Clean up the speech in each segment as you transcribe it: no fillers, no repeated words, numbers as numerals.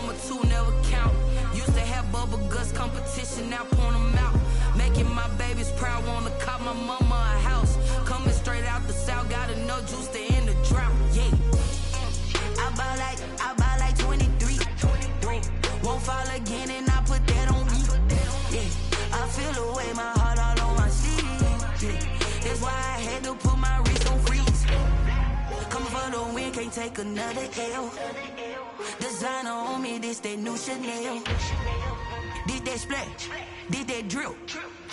number two never count. Used to have bubble guts competition, now point them out. Making my babies proud, wanna cop my mama a house. Coming straight out the south, got enough juice to end the drought. Yeah. I buy like 23. Won't fall again and I put that on me. Yeah. I feel the way, my heart all on my sleeve. Yeah. That's why I had to put my wrist on freeze. Coming for the win, can't take another L. Designer on me, this that new Chanel. Did that splash, did that drill.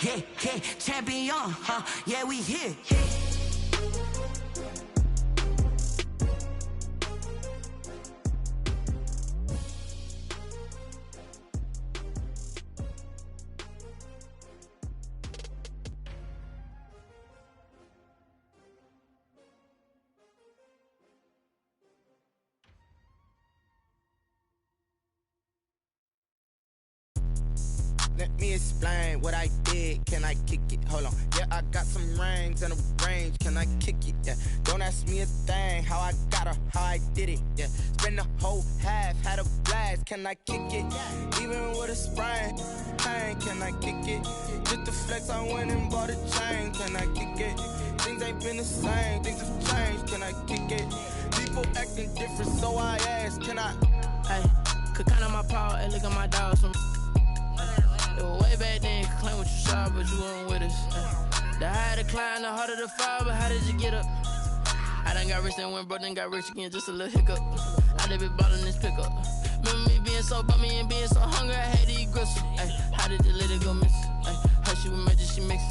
Yeah, yeah, champion, huh? Yeah, we here. Let me explain what I did. Can I kick it? Hold on. Yeah, I got some rings and a range. Can I kick it? Yeah. Don't ask me a thing. How I got her, how I did it. Yeah. Spend the whole half, had a blast. Can I kick it? Even with a sprain. Pain, can I kick it? Just the flex, I went and bought a chain. Can I kick it? Things ain't been the same. Things have changed. Can I kick it? People acting different, so I ask. Can I? Hey, could count on my power and look at my dogs. Way back then, you could claim what you saw, but you weren't with us. The higher the climb, the harder the fall, but how did you get up? I done got rich and went broke, then got rich again, just a little hiccup. I done been ballin' this pickup. Remember me being so bummy and being so hungry, I had to eat gristle. Ay, how did you let it go miss? Ay, how she was magic, she mixed.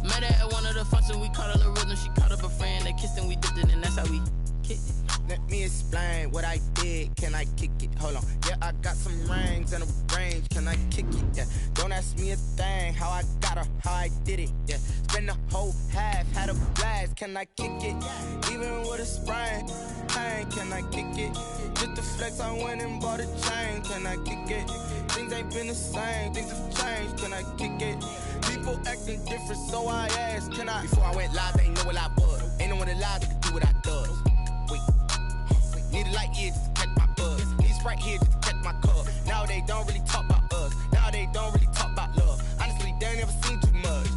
Met her at one of the functions, we caught a little rhythm, she caught up a friend, they kissed and we dipped it, and that's how we kicked it. Let me explain what I did. Can I kick it? Hold on. Yeah, I got some rings and a range. Can I kick it? Yeah. Don't ask me a thing. How I got her, how I did it. Yeah. Spend the whole half, had a blast. Can I kick it? Even with a sprain. Pain, can I kick it? Just the flex, I went and bought a chain. Can I kick it? Things ain't been the same. Things have changed. Can I kick it? People acting different, so I asked. Can I? Before I went live, they know what I was. Ain't no one alive that can do what I does. Wait. Need a light year just to catch my buzz. Need Sprite here just to catch my cup. Now they don't really talk about us. Now they don't really talk about love. Honestly, they ain't never seen too much.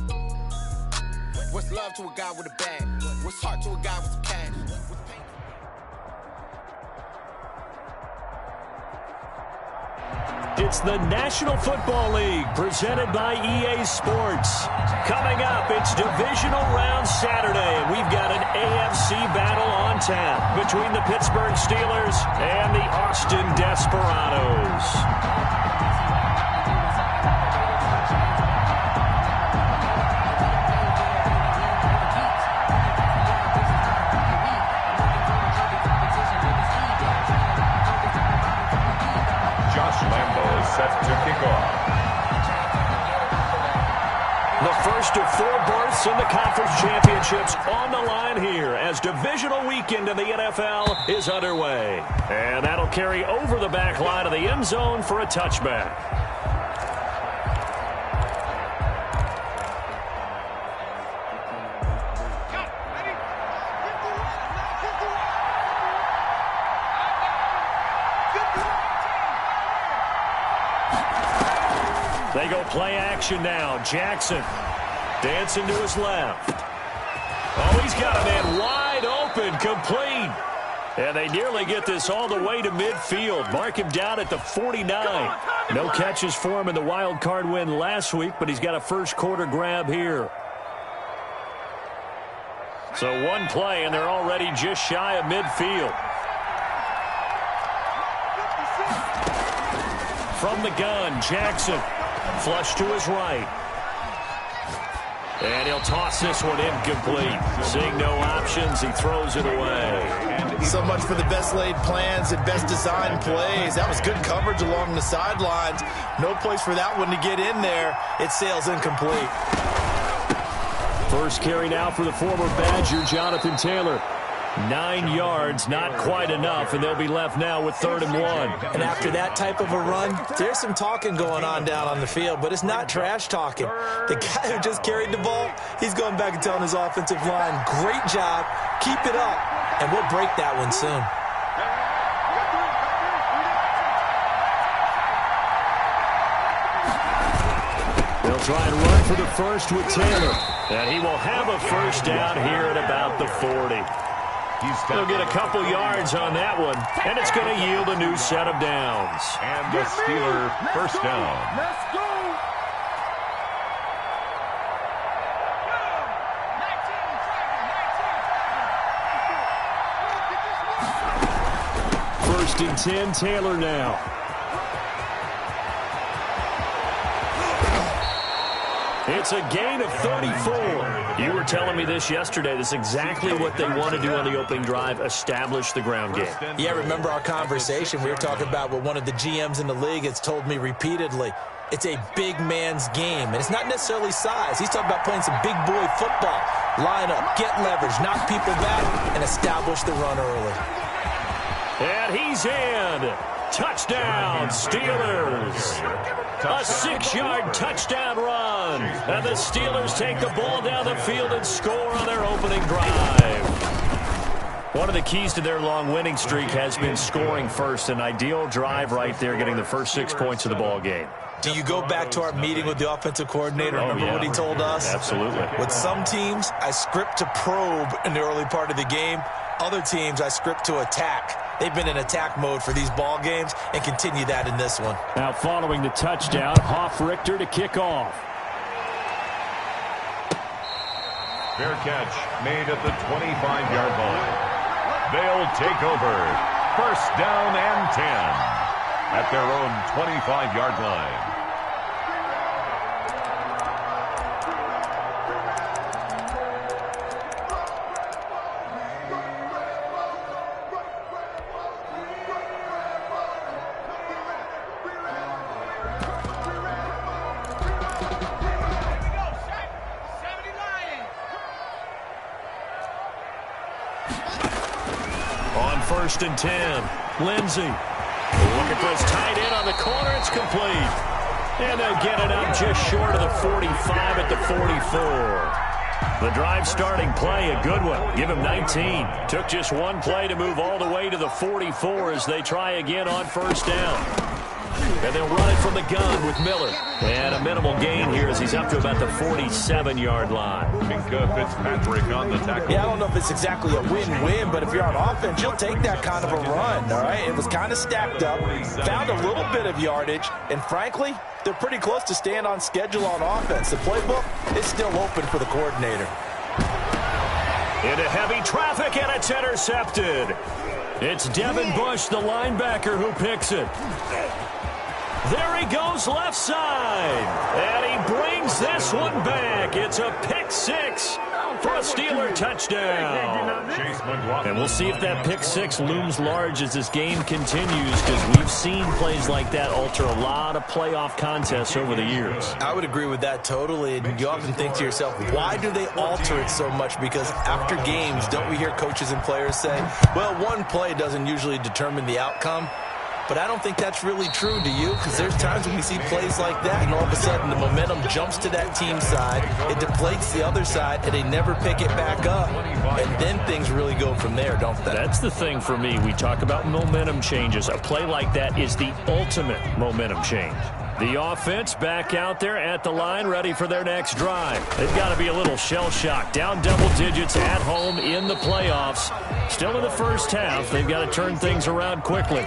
What's love to a guy with a bag? What's heart to a guy with some cash? It's the National Football League presented by EA Sports. Coming up, it's divisional round Saturday, and we've got an AFC battle on tap between the Pittsburgh Steelers and the Austin Desperados. Set to kick off. The first of four berths in the conference championships on the line here as divisional weekend in the NFL is underway. And that'll carry over the back line of the end zone for a touchback. They go play action now. Jackson dancing to his left. Oh, he's got a man wide open, complete. And they nearly get this all the way to midfield. Mark him down at the 49. No catches for him in the wild card win last week, but he's got a first quarter grab here. So one play, and they're already just shy of midfield. From the gun, Jackson. Flush to his right. And he'll toss this one incomplete. Seeing no options, he throws it away. So much for the best laid plans and best designed plays. That was good coverage along the sidelines. No place for that one to get in there. It sails incomplete. First carry now for the former Badger, Jonathan Taylor. 9 yards, not quite enough, and they'll be left now with 3rd and 1. And after that type of a run, there's some talking going on down on the field, but it's not trash talking. The guy who just carried the ball, he's going back and telling his offensive line, great job, keep it up, and we'll break that one soon. They'll try and run for the first with Taylor. And he will have a first down here at about the 40. He'll get a couple yards on that one, and it's going to yield a new set of downs. And the Steeler first down. Let's go. First and 10, Taylor now. It's a gain of 34. You were telling me this yesterday. This is exactly what they want to do on the opening drive, establish the ground game. Yeah, remember our conversation? We were talking about what one of the GMs in the league has told me repeatedly. It's a big man's game, and it's not necessarily size. He's talking about playing some big boy football. Line up, get leverage, knock people back, and establish the run early. And he's in. Touchdown, Steelers. A 6-yard touchdown run. And the Steelers take the ball down the field and score on their opening drive. One of the keys to their long winning streak has been scoring first. An ideal drive right there, getting the first 6 points of the ball game. Do you go back to our meeting with the offensive coordinator? Remember what he told us? Absolutely. With some teams, I script to probe in the early part of the game. Other teams, I script to attack. They've been in attack mode for these ball games and continue that in this one. Now following the touchdown, Hoff-Richter to kick off. Fair catch made at the 25-yard line. They'll take over. First down and 10 at their own 25-yard line. First and 10. Lindsey looking for his tight end on the corner. It's complete. And they get it up just short of the 45 at the 44. The drive starting play, a good one. Give him 19. Took just one play to move all the way to the 44 as they try again on first down. And they'll run it from the gun with Miller. And a minimal gain here as he's up to about the 47-yard line. Minka Fitzpatrick on the tackle. Yeah, I don't know if it's exactly a win-win, but if you're on offense, you'll take that kind of a run, all right? It was kind of stacked up, found a little bit of yardage, and frankly, they're pretty close to staying on schedule on offense. The playbook is still open for the coordinator. Into heavy traffic, and it's intercepted. It's Devin Bush, the linebacker, who picks it. There he goes left side. And he brings this one back. It's a pick six for a Steeler touchdown. And we'll see if that pick six looms large as this game continues, because we've seen plays like that alter a lot of playoff contests over the years. I would agree with that totally. And you often think to yourself, why do they alter it so much? Because after games, don't we hear coaches and players say, well, one play doesn't usually determine the outcome? But I don't think that's really true, do you? Because there's times when we see plays like that, and all of a sudden the momentum jumps to that team side, it deflates the other side, and they never pick it back up. And then things really go from there, don't they? That's the thing for me. We talk about momentum changes. A play like that is the ultimate momentum change. The offense back out there at the line, ready for their next drive. They've got to be a little shell-shocked. Down double digits at home in the playoffs. Still in the first half. They've got to turn things around quickly.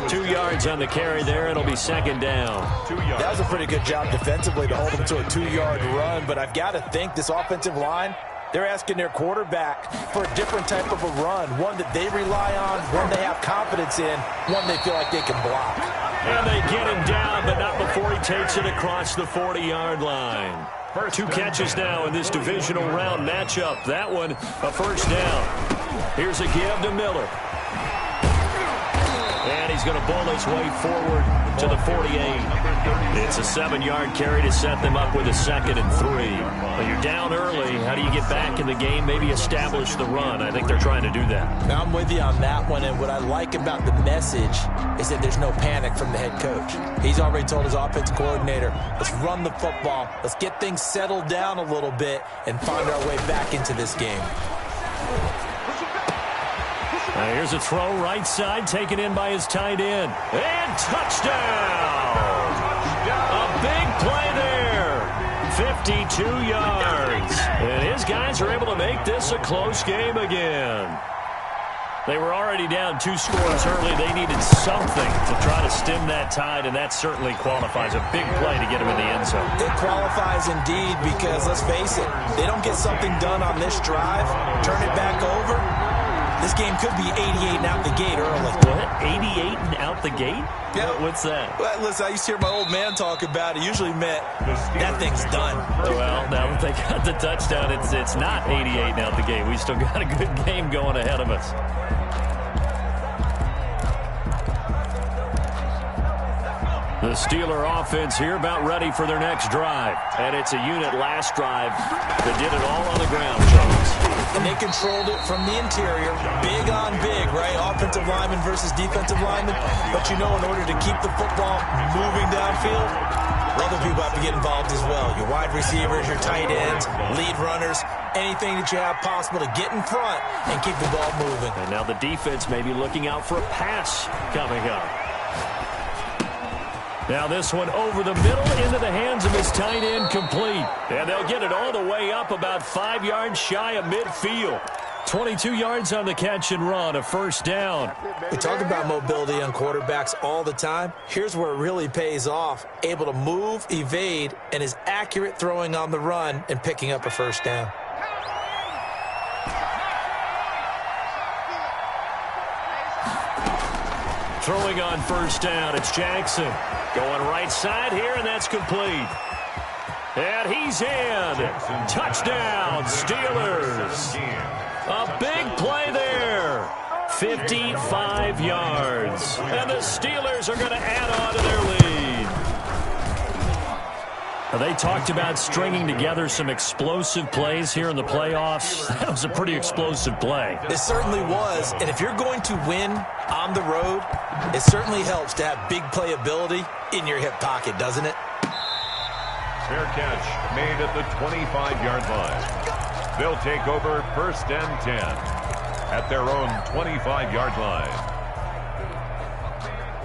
2 yards on the carry there. It'll be second down. That was a pretty good job defensively to hold them to a 2-yard run, but I've got to think this offensive line, they're asking their quarterback for a different type of a run, one that they rely on, one they have confidence in, one they feel like they can block. And they get him down, but not before he takes it across the 40-yard line. 2 catches now in this divisional round matchup. That one, a first down. Here's a give to Miller. And he's going to bowl his way forward to the 48. It's a 7-yard carry to set them up with a 2nd and 3. Well, you're down early. How do you get back in the game? Maybe establish the run. I think they're trying to do that. Now, I'm with you on that one, and what I like about the message is that there's no panic from the head coach. He's already told his offensive coordinator, let's run the football, let's get things settled down a little bit and find our way back into this game. Here's a throw right side, taken in by his tight end. And touchdown! A big play there. 52 yards. And his guys are able to make this a close game again. They were already down 2 scores early. They needed something to try to stem that tide, and that certainly qualifies. A big play to get them in the end zone. It qualifies indeed because, let's face it, they don't get something done on this drive, turn it back over, this game could be 88 and out the gate early. What? 88 and out the gate? Yeah. What's that? Well, listen, I used to hear my old man talk about it. Usually meant that thing's done. Well, now that they got the touchdown, it's not 88 and out the gate. We still got a good game going ahead of us. The Steeler offense here about ready for their next drive. And it's a unit last drive that did it all on the ground, Jones. And they controlled it from the interior. Big on big, right? Offensive lineman versus defensive lineman. But you know, in order to keep the football moving downfield, other people have to get involved as well. Your wide receivers, your tight ends, lead runners, anything that you have possible to get in front and keep the ball moving. And now the defense may be looking out for a pass coming up. Now this one over the middle into the hands of his tight end, complete. And they'll get it all the way up about 5 yards shy of midfield. 22 yards on the catch and run, a first down. We talk about mobility on quarterbacks all the time. Here's where it really pays off. Able to move, evade, and is accurate throwing on the run and picking up a first down. Throwing on first down, it's Jackson. Going right side here, and that's complete. And he's in. Touchdown, Steelers. A big play there. 55 yards. And the Steelers are going to add on to their lead. They talked about stringing together some explosive plays here in the playoffs. That was a pretty explosive play. It certainly was. And if you're going to win on the road, it certainly helps to have big playability in your hip pocket, doesn't it? Fair catch made at the 25-yard line. They'll take over first and 10 at their own 25-yard line.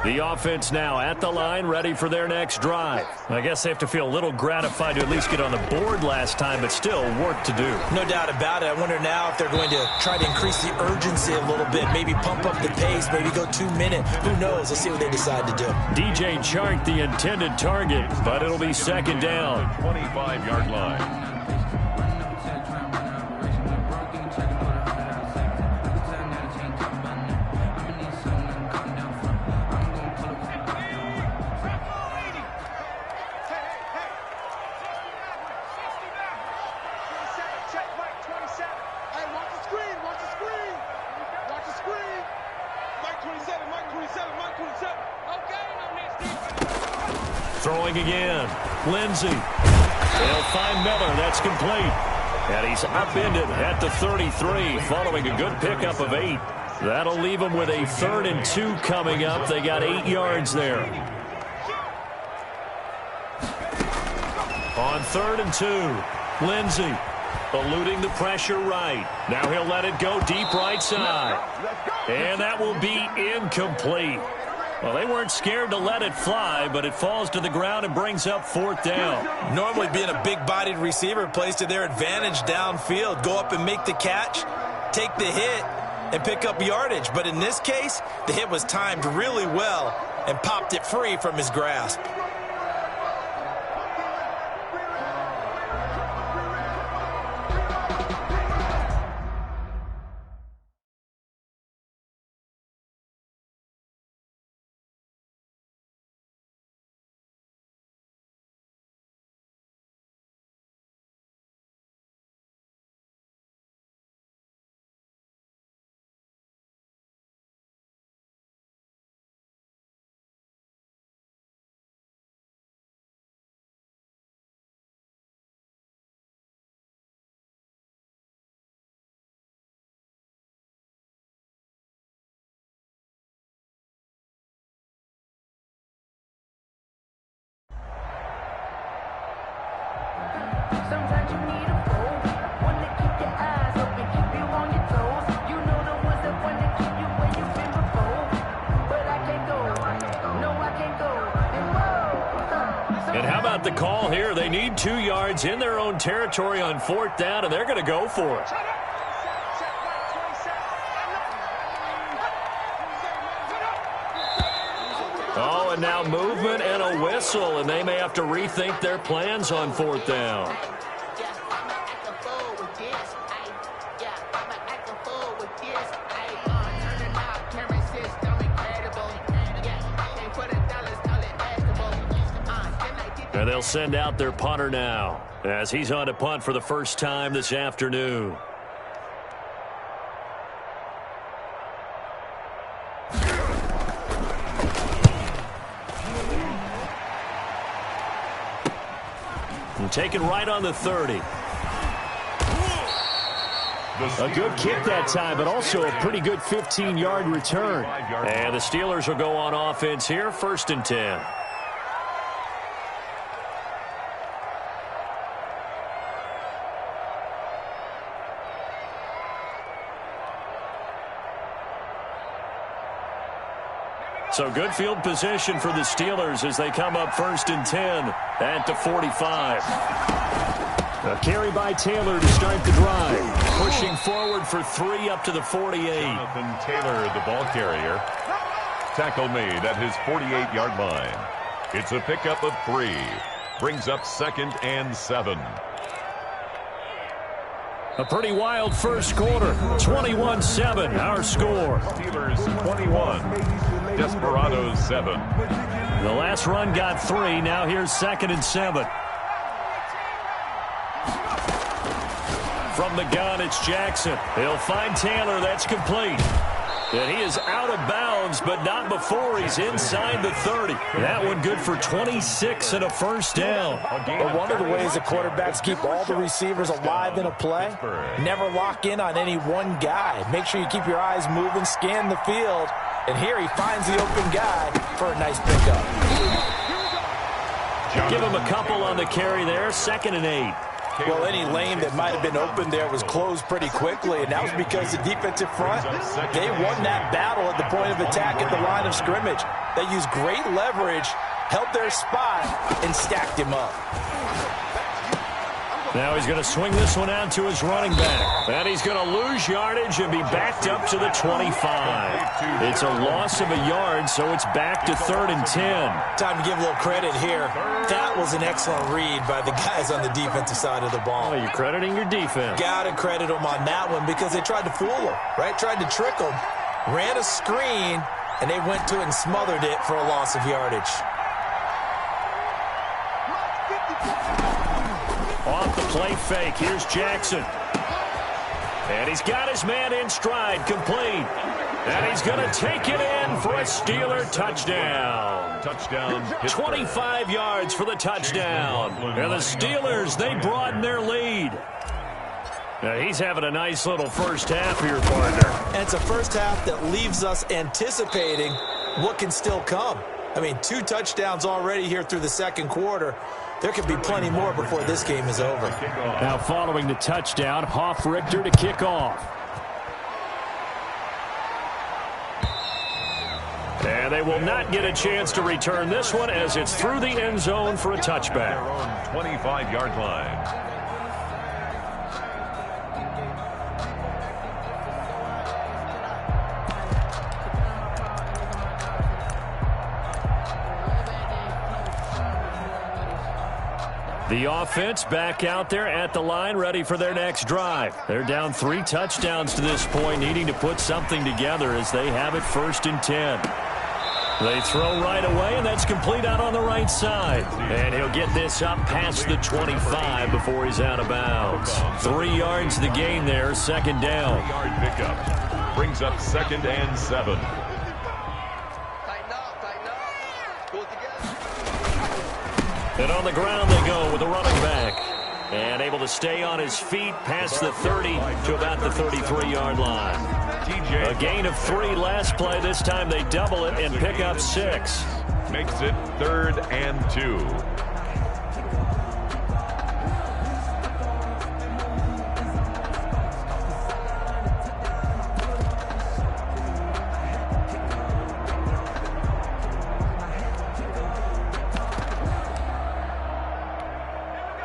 The offense now at the line, ready for their next drive. I guess they have to feel a little gratified to at least get on the board last time, but still work to do. No doubt about it. I wonder now if they're going to try to increase the urgency a little bit, maybe pump up the pace, maybe go 2 minute. Who knows? Let's see what they decide to do. DJ Chark, the intended target, but it'll be second down. 25-yard line. Throwing again. Lindsey. They'll find Miller. That's complete. And he's upended at the 33 following a good pickup of 8. That'll leave them with a 3rd and 2 coming up. They got 8 yards there. On 3rd and 2, Lindsey eluding the pressure right. Now he'll let it go deep right side. And that will be incomplete. Well, they weren't scared to let it fly, but it falls to the ground and brings up 4th down. Normally being a big-bodied receiver plays to their advantage downfield. Go up and make the catch, take the hit, and pick up yardage. But in this case, the hit was timed really well and popped it free from his grasp. Sometimes you need a fool, one to keep your eyes open, keep you on your toes. You know the ones that want to keep you where you've been before. But I can't go, no I can't go. And whoa, And how about about the call here. They need 2 yards in their own territory on 4th down, and they're going to go for it. Oh, and now movement and a whistle, and they may have to rethink their plans on 4th down. And they'll send out their punter now as he's on to punt for the first time this afternoon. And taken right on the 30. A good kick that time, but also a pretty good 15-yard return. And the Steelers will go on offense here, 1st and 10. So good field position for the Steelers as they come up 1st and 10 at the 45. A carry by Taylor to start the drive. Pushing forward for 3 up to the 48. Jonathan Taylor, the ball carrier. Tackle made at his 48-yard line. It's a pickup of 3. Brings up 2nd and 7. A pretty wild first quarter. 21-7, our score. Steelers 21. Desperados 7. The last run got 3. Now here's 2nd and 7. From the gun, it's Jackson. He'll find Taylor. That's complete. And he is out of bounds, but not before he's inside the 30. That one good for 26 and a first down. But one of the ways the quarterbacks keep all the receivers alive in a play, never lock in on any one guy. Make sure you keep your eyes moving, scan the field, and here he finds the open guy for a nice pickup. Give him a couple on the carry there, 2nd and 8. Well, any lane that might have been open there was closed pretty quickly, and that was because the defensive front, they won that battle at the point of attack at the line of scrimmage. They used great leverage, held their spot, and stacked him up. Now he's going to swing this one out to his running back. And he's going to lose yardage and be backed up to the 25. It's a loss of a yard, so it's back to 3rd and 10. Time to give a little credit here. That was an excellent read by the guys on the defensive side of the ball. Oh, you're crediting your defense. Got to credit them on that one because they tried to fool them, right? Tried to trick them. Ran a screen, and they went to it and smothered it for a loss of yardage. Off the play fake, here's Jackson. And he's got his man in stride, complete. And he's going to take it in for a Steeler touchdown. Touchdown. 25 yards for the touchdown. And the Steelers, they broaden their lead. Now he's having a nice little first half here, partner. And it's a first half that leaves us anticipating what can still come. I mean, 2 touchdowns already here through the second quarter. There could be plenty more before this game is over. Now following the touchdown, Hoff-Richter to kick off. And they will not get a chance to return this one as it's through the end zone for a touchback. Their own 25-yard line. The offense back out there at the line, ready for their next drive. They're down 3 touchdowns to this point, needing to put something together as they have it 1st and 10. They throw right away, and that's complete out on the right side. And he'll get this up past the 25 before he's out of bounds. 3 yards to the gain there, 2nd down. 3-yard pickup. Brings up 2nd and 7. And on the ground they go with the running back. And able to stay on his feet past the 30 to about the 33-yard line. A gain of 3 last play. This time they double it and pick up 6. Makes it 3rd and 2.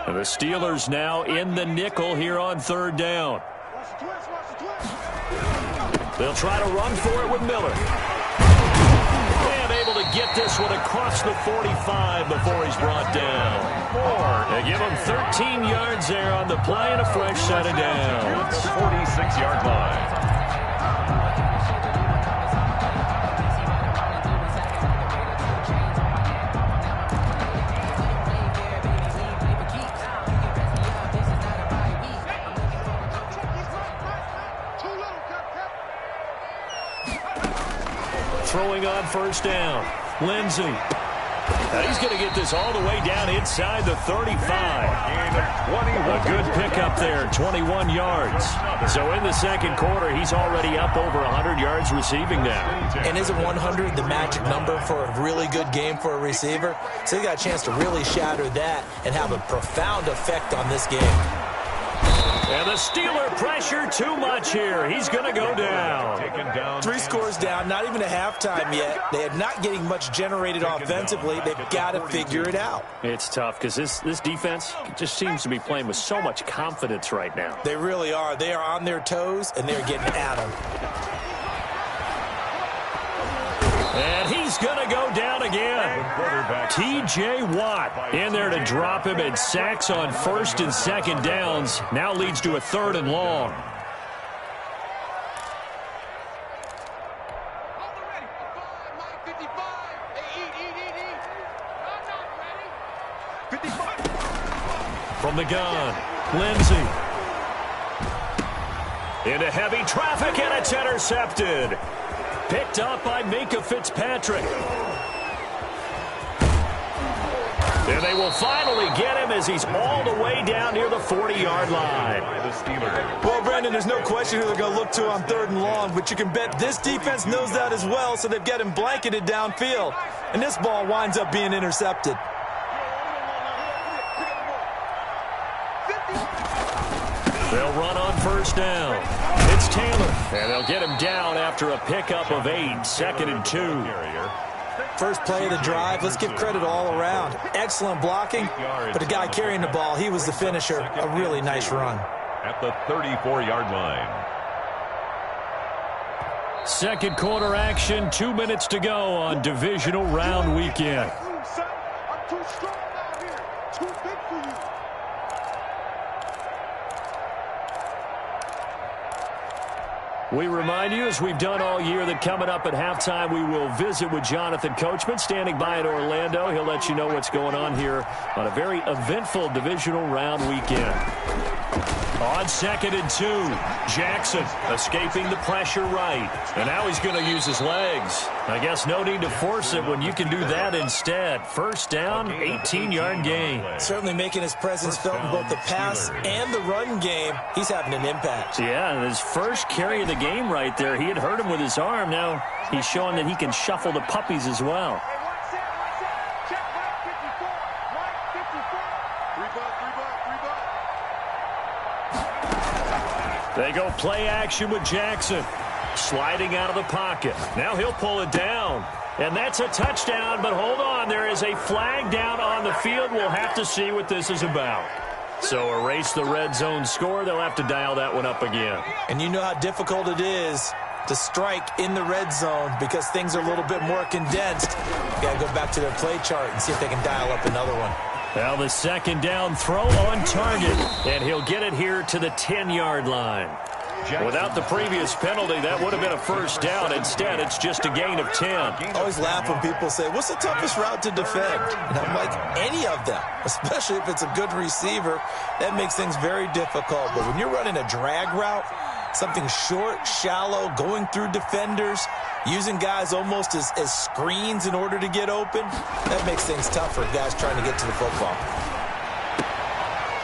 And the Steelers now in the nickel here on third down. They'll try to run for it with Miller. And able to get this one across the 45 before he's brought down. They give him 13 yards there on the play and a fresh set of downs. 46-yard line. Throwing on first down. Lindsey. Now he's going to get this all the way down inside the 35. A good pickup there, 21 yards. So in the second quarter, he's already up over 100 yards receiving now. And isn't 100 the magic number for a really good game for a receiver? So he got a chance to really shatter that and have a profound effect on this game. And the Steeler pressure too much here. He's going to go down. 3 scores down, not even a halftime yet. They are not getting much generated offensively. They've got to figure it out. It's tough because this defense just seems to be playing with so much confidence right now. They really are. They are on their toes, and they're getting at them. And he's going to go down again. T.J. Watt in there to drop him, and sacks on first and second downs. Now leads to a third and long. From the gun, Lindsey. Into heavy traffic, and it's intercepted. Picked up by Minkah Fitzpatrick. And they will finally get him as he's all the way down near the 40-yard line. Well, Brandon, there's no question who they're going to look to on third and long, but you can bet this defense knows that as well, so they've got him blanketed downfield. And this ball winds up being intercepted. They'll run on first down. It's Taylor. And they'll get him down after a pickup of 8, 2nd and 2. First play of the drive, let's give credit all around. Excellent blocking, but the guy carrying the ball, he was the finisher. A really nice run. At the 34-yard line. Second quarter action, 2 minutes to go on divisional round weekend. I'm too strong out here. Too big for you. We remind you, as we've done all year, that coming up at halftime, we will visit with Jonathan Coachman, standing by in Orlando. He'll let you know what's going on here on a very eventful divisional round weekend. On 2nd and 2, Jackson escaping the pressure right. And now he's going to use his legs. I guess no need to force it when you can do that instead. First down, 18-yard gain. Certainly making his presence felt in both the pass and the run game. He's having an impact. Yeah, and his first carry of the game right there, he had hurt him with his arm. Now he's showing that he can shuffle the puppies as well. They go play action with Jackson. Sliding out of the pocket. Now he'll pull it down. And that's a touchdown, but hold on. There is a flag down on the field. We'll have to see what this is about. So erase the red zone score. They'll have to dial that one up again. And you know how difficult it is to strike in the red zone because things are a little bit more condensed. You got to go back to their play chart and see if they can dial up another one. Now the second down throw on target, and he'll get it here to the 10-yard line. Without the previous penalty, that would have been a first down. Instead, it's just a gain of 10. I always laugh when people say, what's the toughest route to defend? And I'm like, any of them, especially if it's a good receiver. That makes things very difficult. But when you're running a drag route, something short, shallow, going through defenders, using guys almost as screens in order to get open, that makes things tough for guys trying to get to the football.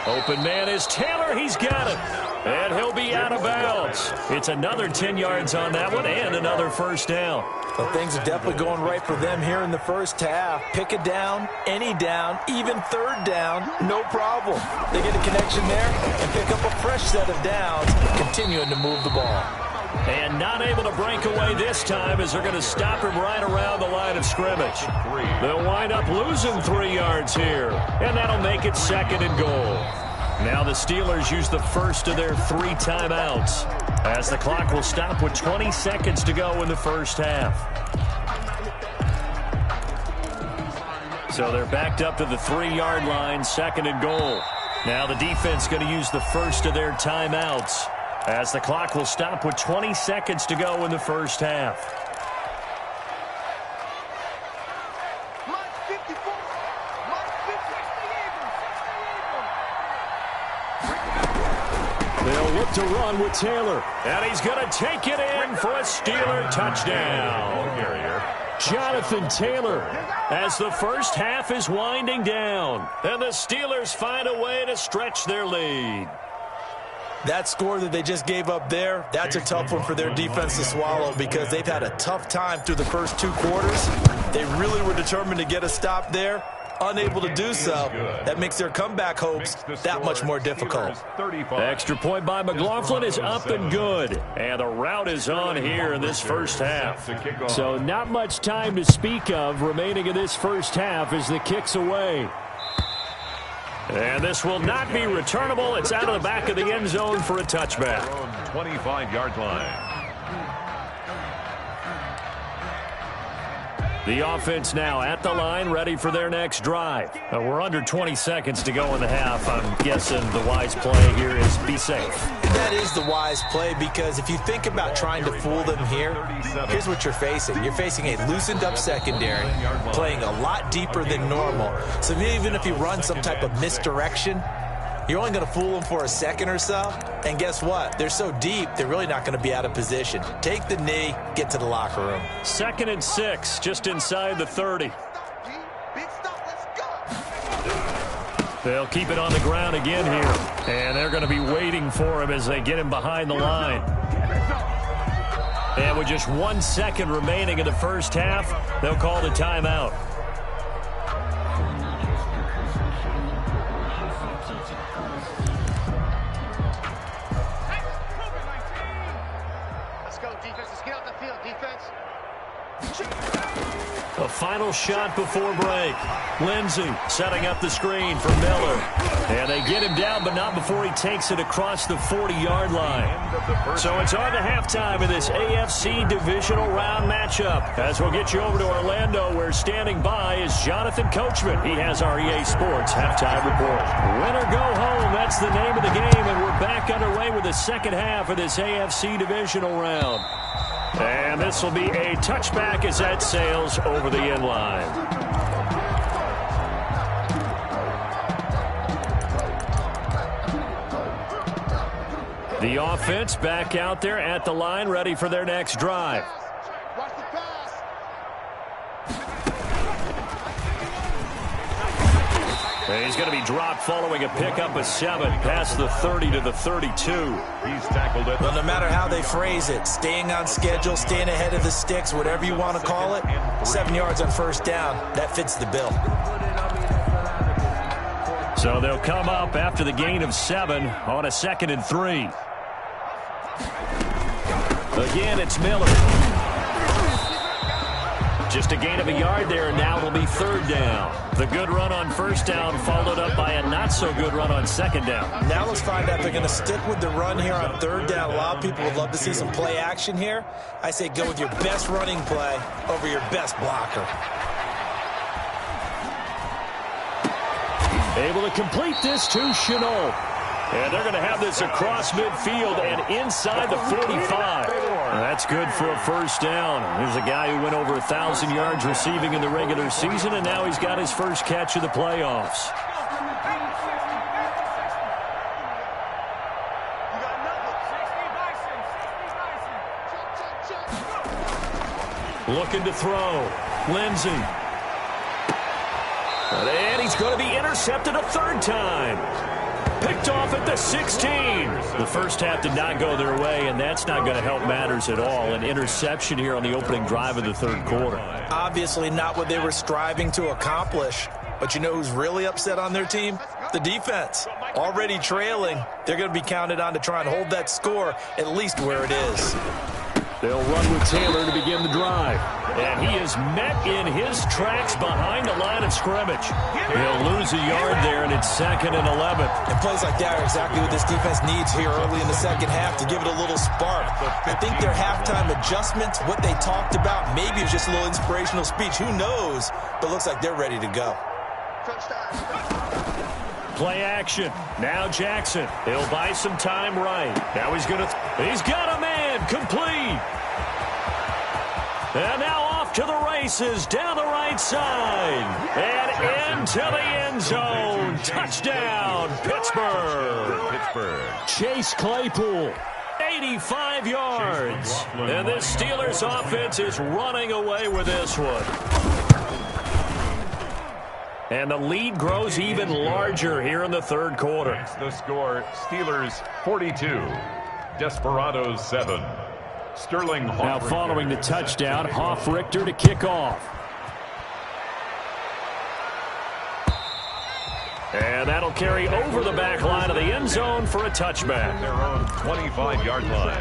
Open man is Taylor. He's got it. And he'll be out of bounds. It's another 10 yards on that one and another first down. Well, things are definitely going right for them here in the first half. Pick a down, any down, even third down, no problem. They get a connection there and pick up a fresh set of downs, continuing to move the ball. And not able to break away this time as they're going to stop him right around the line of scrimmage. They'll wind up losing 3 yards here, and that'll make it 2nd and goal. Now the Steelers use the first of their 3 timeouts as the clock will stop with 20 seconds to go in the first half. So they're backed up to the 3-yard line, 2nd and goal. Now the defense going to use the first of their timeouts as the clock will stop with 20 seconds to go in the first half. They'll look to run with Taylor, and he's going to take it in for a Steeler touchdown. Jonathan Taylor, as the first half is winding down, and the Steelers find a way to stretch their lead. That score that they just gave up there, that's a tough one for their defense to swallow because they've had a tough time through the first 2 quarters. They really were determined to get a stop there. Unable to do so, that makes their comeback hopes that much more difficult. The extra point by McLaughlin is up and good. And the route is on here in this first half. So not much time to speak of remaining in this first half as the kick's away. And this will not be returnable. It's out of the back of the end zone for a touchback. 25-yard line. The offense now at the line, ready for their next drive. We're under 20 seconds to go in the half. I'm guessing the wise play here is be safe. That is the wise play because if you think about trying to fool them here, here's what you're facing. You're facing a loosened up secondary, playing a lot deeper than normal. So even if you run some type of misdirection, you're only going to fool them for a second or so. And guess what? They're so deep, they're really not going to be out of position. Take the knee, get to the locker room. 2nd and 6, just inside the 30. They'll keep it on the ground again here. And they're going to be waiting for him as they get him behind the line. And with just 1 second remaining in the first half, they'll call the timeout. A final shot before break. Lindsey setting up the screen for Miller. And they get him down, but not before he takes it across the 40-yard line. So it's on to halftime in this AFC divisional round matchup. As we'll get you over to Orlando, where standing by is Jonathan Coachman. He has our EA Sports halftime report. Win or go home, that's the name of the game, and we're back underway with the second half of this AFC divisional round. And this will be a touchback as that sails over the end line. The offense back out there at the line, ready for their next drive. He's going to be dropped following a pickup of 7 past the 30 to the 32. He's tackled it. Well, no matter how they phrase it, staying on schedule, staying ahead of the sticks, whatever you want to call it, 7 yards on first down, that fits the bill. So they'll come up after the gain of 7 on a 2nd and 3. Again, it's Miller. Just a gain of a yard there, and now it'll be 3rd down. The good run on first down followed up by a not-so-good run on 2nd down. Now let's find out they're going to stick with the run here on 3rd down. A lot of people would love to see some play action here. I say go with your best running play over your best blocker. Able to complete this to Chenault. And they're going to have this across midfield and inside the 45. That's good for a first down. Here's a guy who went over 1,000 yards receiving in the regular season, and now he's got his first catch of the playoffs. Looking to throw. Lindsey. And he's going to be intercepted a 3rd time. Picked off at the 16. The first half did not go their way, and that's not going to help matters at all. An interception here on the opening drive of the 3rd quarter. Obviously not what they were striving to accomplish. But you know who's really upset on their team? The defense. Already trailing. They're going to be counted on to try and hold that score at least where it is. They'll run with Taylor to begin the drive. And he is met in his tracks behind the line of scrimmage. He'll lose a yard there, and it's 2nd and 11. And plays like that are exactly what this defense needs here early in the second half to give it a little spark. I think their halftime adjustments, what they talked about, maybe it was just a little inspirational speech. Who knows? But it looks like they're ready to go. Play action. Now Jackson. He'll buy some time right. Now he's got a man complete. And now off to the races down the right side. And into the end zone. Touchdown, Pittsburgh. Chase Claypool, 85 yards. And this Steelers offense is running away with this one. And the lead grows even larger here in the third quarter. That's the score. Steelers 42, Desperados 7. Sterling Hoff. Now following the touchdown, Hoff-Richter to kick off. And that'll carry over the back line of the end zone for a touchback. Their own 25-yard line.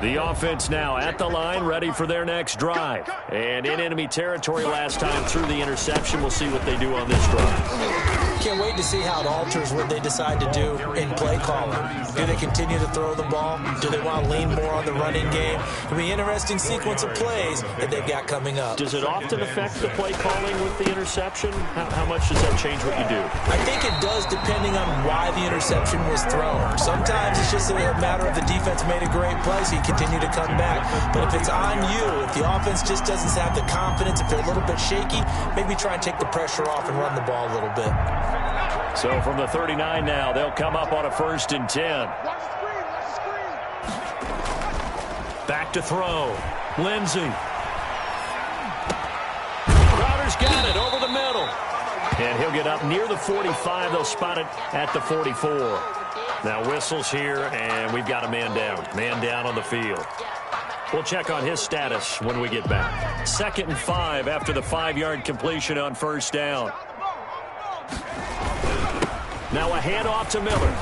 The offense now at the line, ready for their next drive. And in enemy territory last time through the interception. We'll see what they do on this drive. Can't wait to see how it alters what they decide to do in play calling. Do they continue to throw the ball? Do they want to lean more on the running game? It'll be an interesting sequence of plays that they've got coming up. Does it often affect the play calling with the interception? How much does that change what you do? I think it does, depending on why the interception was thrown. Sometimes it's just a matter of the defense made a great play, so you continue to come back. But if it's on you, if the offense just doesn't have the confidence, if they're a little bit shaky, maybe try and take the pressure off and run the ball a little bit. So from the 39 now, they'll come up on a 1st and 10. Back to throw. Lindsey. Crowder's got it over the middle. And he'll get up near the 45. They'll spot it at the 44. Now whistles here, and we've got a man down. Man down on the field. We'll check on his status when we get back. 2nd and 5 after the 5-yard completion on 1st down. Now a handoff to Miller.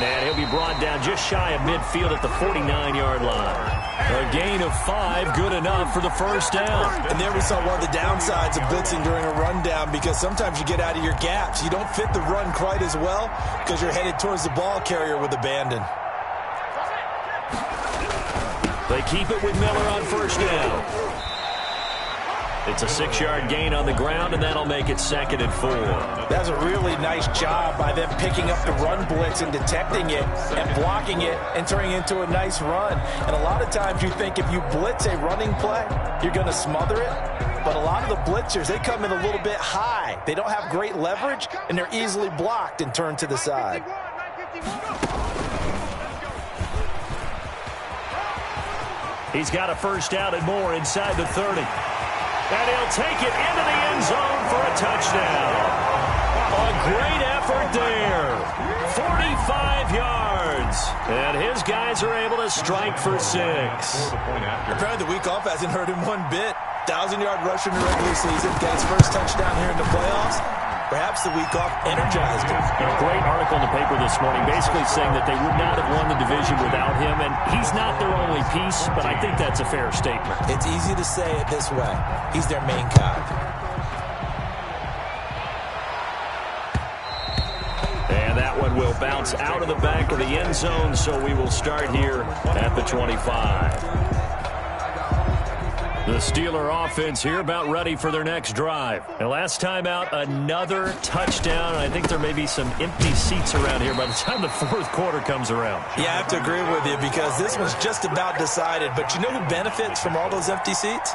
And he'll be brought down just shy of midfield at the 49-yard line. A gain of 5, good enough for the 1st down. And there we saw one of the downsides of blitzing during a rundown, because sometimes you get out of your gaps. You don't fit the run quite as well because you're headed towards the ball carrier with abandon. They keep it with Miller on 1st down. It's a 6-yard gain on the ground, and that'll make it 2nd and 4. That's a really nice job by them picking up the run blitz and detecting it and blocking it and turning it into a nice run. And a lot of times you think if you blitz a running play, you're going to smother it. But a lot of the blitzers, they come in a little bit high. They don't have great leverage, and they're easily blocked and turned to the side. He's got a 1st down and more inside the 30. And he'll take it into the end zone for a touchdown. A great effort there. 45 yards. And his guys are able to strike for 6. Apparently the week off hasn't hurt him one bit. 1,000-yard rusher in the regular season. Got his first touchdown here in the playoffs. Perhaps the week off energized him. A great article in the paper this morning basically saying that they would not have won the division without him, and he's not their only piece, but I think that's a fair statement. It's easy to say it this way. He's their main cog. And that one will bounce out of the back of the end zone, so we will start here at the 25. The Steeler offense here about ready for their next drive. And last time out, another touchdown. I think there may be some empty seats around here by the time the 4th quarter comes around. Yeah, I have to agree with you because this one's just about decided. But you know who benefits from all those empty seats?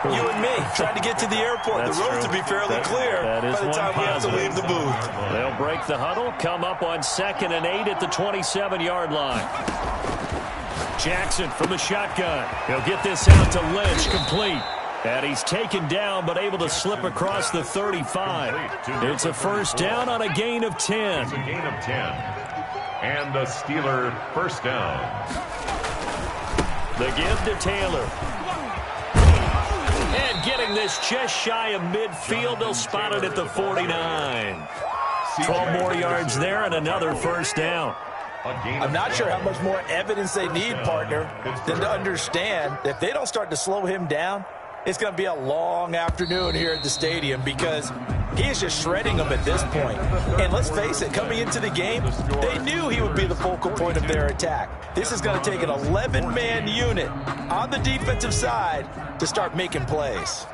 You and me, trying to get to the airport. That's the roads true. will be fairly clear by the time we have to leave the booth. They'll break the huddle, come up on 2nd and 8 at the 27-yard line. Jackson from the shotgun. He'll get this out to Lynch, complete. And he's taken down, but able to slip across the 35. It's a 1st down on a gain of 10. It's a gain of 10. And the Steeler 1st down. The give to Taylor. And getting this just shy of midfield, they'll spot it at the 49. 12 more yards there and another 1st down. I'm not sure how much more evidence they need, partner, than to understand that if they don't start to slow him down, it's going to be a long afternoon here at the stadium because he is just shredding them at this point. And let's face it, coming into the game, they knew he would be the focal point of their attack. This is going to take an 11-man unit on the defensive side to start making plays.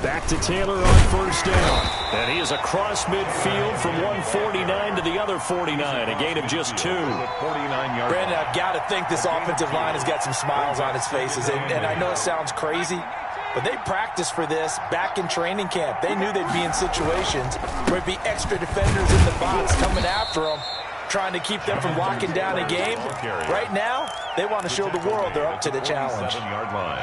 Back to Taylor on first down. And he is across midfield from 149 to the other 49. A gain of just 2. Brandon, I've got to think this offensive line has got some smiles on its faces. And I know it sounds crazy, but they practiced for this back in training camp. They knew they'd be in situations where there'd be extra defenders in the box coming after them, trying to keep them from locking down a game. Right now, they want to show the world they're up to the challenge.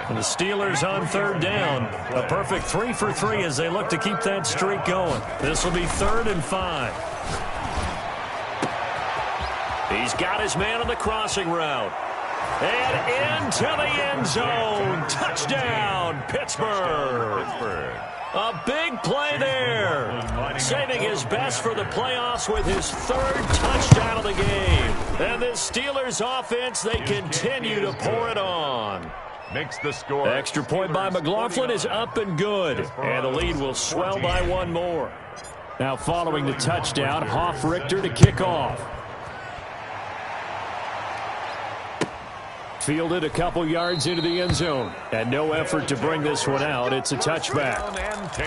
And the Steelers on third down. A perfect 3 for 3 as they look to keep that streak going. This will be 3rd and 5. He's got his man on the crossing route. And into the end zone. Touchdown, Pittsburgh. A big play there. Saving his best for the playoffs with his 3rd touchdown of the game. And the Steelers offense, they continue to pour it on. Makes the score. Extra point by McLaughlin is up and good. And the lead will swell by 1 more. Now following the touchdown, Hoff-Richter to kick off. Fielded a couple yards into the end zone. And no effort to bring this one out. It's a touchback. 10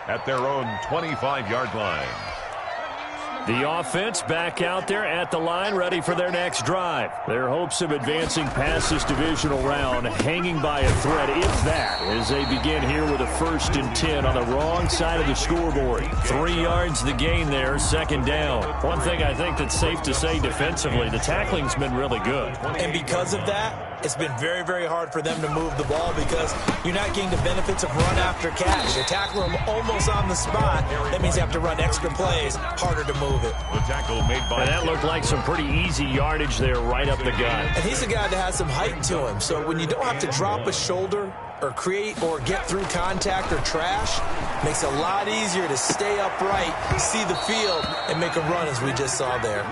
at their own 25-yard line. The offense back out there at the line, ready for their next drive. Their hopes of advancing past this divisional round hanging by a thread, if that, as they begin here with a 1st and 10 on the wrong side of the scoreboard. 3 yards the gain there, 2nd down. One thing I think that's safe to say defensively, the tackling's been really good. And because of that, it's been very, very hard for them to move the ball because you're not getting the benefits of run after catch. You tackle them almost on the spot. That means you have to run extra plays, harder to move it. The tackle made by... And that looked like some pretty easy yardage there right up the gut. And he's a guy that has some height to him. So when you don't have to drop a shoulder or create or get through contact or trash, makes it a lot easier to stay upright, see the field, and make a run as we just saw there.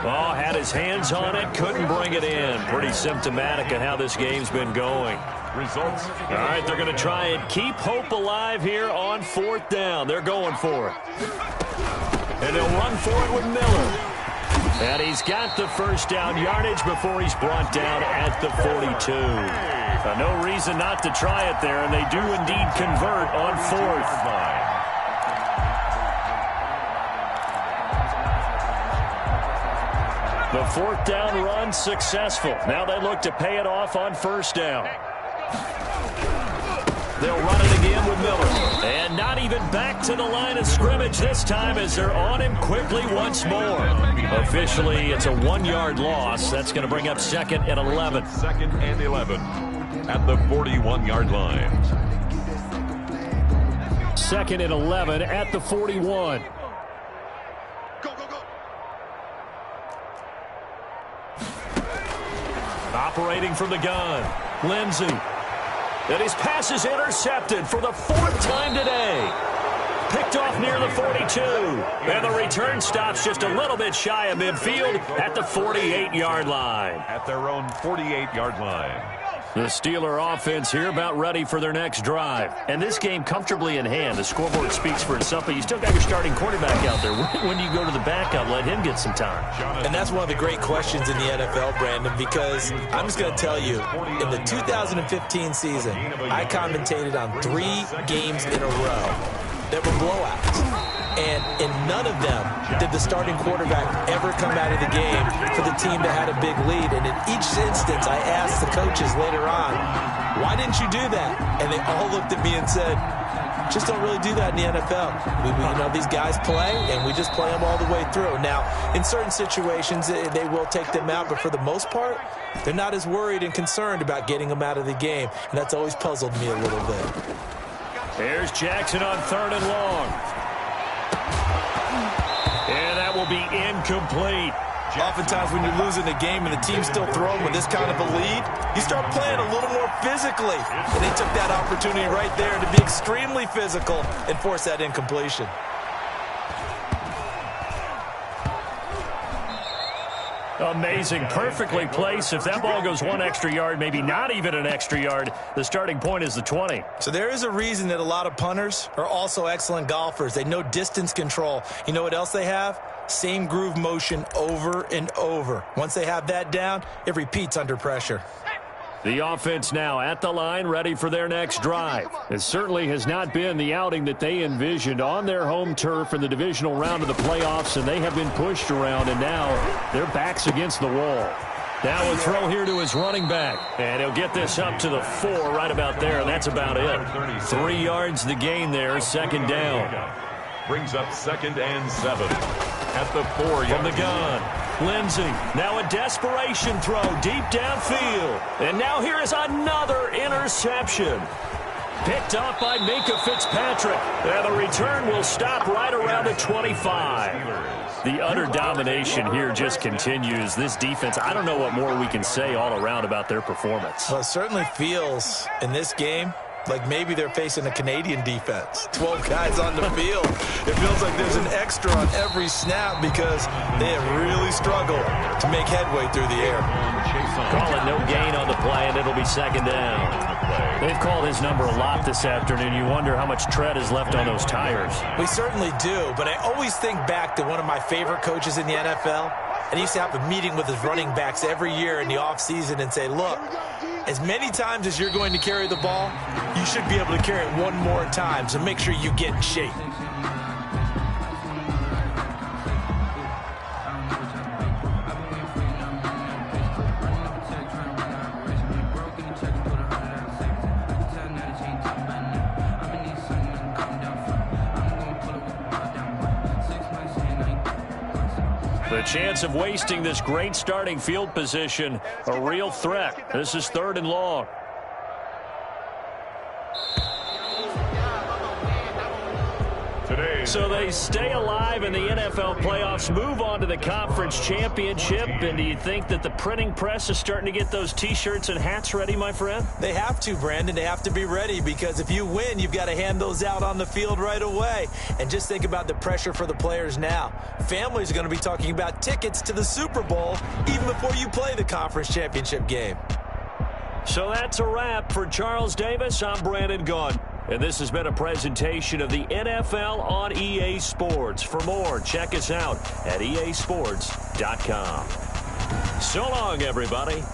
Oh, had his hands on it, couldn't bring it in. Pretty symptomatic of how this game's been going. Results. All right, they're going to try and keep hope alive here on 4th down. They're going for it. And they'll run for it with Miller. And he's got the 1st down yardage before he's brought down at the 42. No reason not to try it there, and they do indeed convert on 4th. The 4th down run successful. Now they look to pay it off on 1st down. They'll run it again with Miller. And not even back to the line of scrimmage this time as they're on him quickly once more. Officially, it's a 1-yard loss. That's going to bring up 2nd and 11. 2nd and 11 at the 41-yard line. 2nd and 11 at the 41. Operating from the gun, Lindsey. And his pass is intercepted for the 4th time today. Picked off near the 42. And the return stops just a little bit shy of midfield at the 48-yard line. At their own 48-yard line. The Steeler offense here about ready for their next drive. And this game comfortably in hand. The scoreboard speaks for itself, but you still got your starting quarterback out there. When do you go to the backup? Let him get some time. And that's one of the great questions in the NFL, Brandon, because I'm just going to tell you, in the 2015 season, I commentated on 3 games in a row that were blowouts. And in none of them did the starting quarterback ever come out of the game for the team that had a big lead. And in each instance, I asked the coaches later on, why didn't you do that? And they all looked at me and said, just don't really do that in the NFL. These guys play, and we just play them all the way through. Now, in certain situations, they will take them out, but for the most part, they're not as worried and concerned about getting them out of the game. And that's always puzzled me a little bit. Here's Jackson on 3rd and long. And that will be incomplete. Oftentimes when you're losing a game and the team's still throwing with this kind of a lead, you start playing a little more physically. And they took that opportunity right there to be extremely physical and force that incompletion. Amazing. Perfectly placed. If that ball goes one extra yard, maybe not even an extra yard, the starting point is the 20. So there is a reason that a lot of punters are also excellent golfers. They know distance control. You know what else they have? Same groove motion over and over. Once they have that down, it repeats under pressure. The offense now at the line, ready for their next drive. It certainly has not been the outing that they envisioned on their home turf in the divisional round of the playoffs, and they have been pushed around, and now their back's against the wall. Now a throw here to his running back, and he'll get this up to the 4 right about there, and that's about it. 3 yards the gain there, second down. Brings up 2nd and 7 at the 4 from the gun. Lindsey, now a desperation throw deep downfield. And now here is another interception. Picked off by Minkah Fitzpatrick. And the return will stop right around the 25. The utter domination here just continues. This defense, I don't know what more we can say all around about their performance. Well, it certainly feels in this game like maybe they're facing a Canadian defense. 12 guys on the field. It feels like there's an extra on every snap because they have really struggled to make headway through the air. Call it no gain on the play, and it'll be second down. They've called his number a lot this afternoon. You wonder how much tread is left on those tires. We certainly do, but I always think back to one of my favorite coaches in the NFL. And he used to have a meeting with his running backs every year in the offseason and say, look, as many times as you're going to carry the ball, you should be able to carry it one more time, so make sure you get in shape. The chance of wasting this great starting field position, a real threat. This is 3rd and long. So they stay alive in the NFL playoffs, move on to the conference championship. And do you think that the printing press is starting to get those T-shirts and hats ready, my friend? They have to, Brandon. They have to be ready because if you win, you've got to hand those out on the field right away. And just think about the pressure for the players now. Families are going to be talking about tickets to the Super Bowl even before you play the conference championship game. So that's a wrap for Charles Davis. I'm Brandon Gunn. And this has been a presentation of the NFL on EA Sports. For more, check us out at easports.com. So long, everybody.